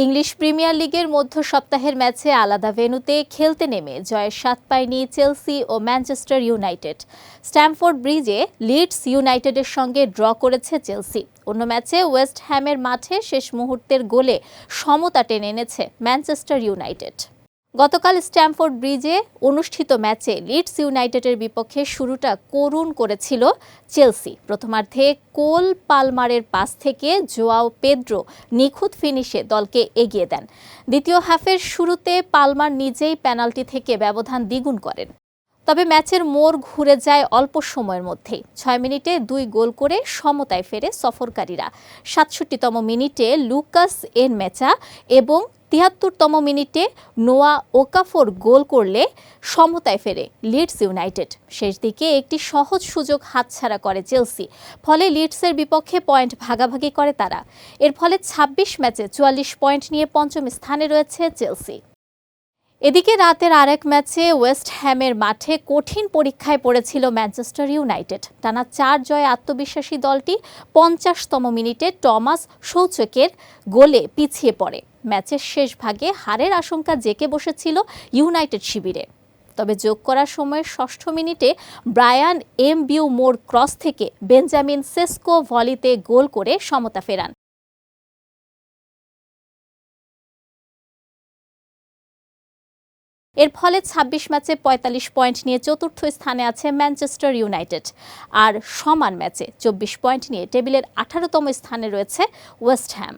English premier লিগের মধ্য সপ্তাহের ম্যাচে আলাদা ভেন্যুতে খেলতে নেমে জয়ের স্বাদ পায়নি চেলসি ও ম্যানচেস্টার ইউনাইটেড। স্ট্যামফোর্ড ব্রিজে লিডস ইউনাইটেডের সঙ্গে ড্র করেছে চেলসি। অন্য ম্যাচে ওয়েস্ট হ্যামের মাঠে শেষ মুহূর্তের গোলে সমতা টেনে এনেছে ম্যানচেস্টার ইউনাইটেড। গতকাল স্ট্যামফোর্ড ব্রিজে অনুষ্ঠিত ম্যাচে লিডস ইউনাইটেডের বিপক্ষে শুরুটা করুণ করেছিল চেলসি। প্রথমার্ধে কোল পালমারের পাস থেকে জোয়াও পেদ্রো নিখুঁত ফিনিশে দলকে এগিয়ে দেন। দ্বিতীয় হাফের শুরুতে পালমার নিজেই পেনাল্টি থেকে ব্যবধান দ্বিগুণ করেন। তবে ম্যাচের মোড় ঘুরে যায় অল্প সময়ের মধ্যেই। 6 মিনিটে 2 গোল করে সমতায় ফেরে সফরকারীরা। 67তম মিনিটে লুকাস এনমেচা এবং 73তম মিনিটে নোয়া ওকাফোর গোল করলে সমতায় ফেরে লিডস ইউনাইটেড। শেষ দিকে একটি সহজ সুযোগ হাতছাড়া করে চেলসি। ফলে লিডসের বিপক্ষে পয়েন্ট ভাগাভাগি করে তারা। এর ফলে 26 ম্যাচে 44 পয়েন্ট নিয়ে পঞ্চম স্থানে রয়েছে চেলসি। এদিকে রাতের আরেক ম্যাচে ওয়েস্ট হ্যামের মাঠে কঠিন পরীক্ষায় পড়েছিল ম্যানচেস্টার ইউনাইটেড। টানা 4 জয়ে আত্মবিশ্বাসী দলটি 50তম মিনিটে টমাস সৌচকের গোলে পিছিয়ে পড়ে। ম্যাচের শেষ ভাগে হারের আশঙ্কা জেঁকে বসেছিল ইউনাইটেড শিবিরে। তবে যোগ করার সময় 6ষ্ঠ মিনিটে ব্রায়ান এমবিউমোর ক্রস থেকে বেঞ্জামিন সেস্কো ভলিতে গোল করে সমতা ফেরান। এর ফলে 26 ম্যাচে 45 পয়েন্ট নিয়ে চতুর্থ স্থানে আছে ম্যানচেস্টার ইউনাইটেড। আর সমান ম্যাচে 24 পয়েন্ট নিয়ে টেবিলের 18তম স্থানে রয়েছে ওয়েস্ট হ্যাম।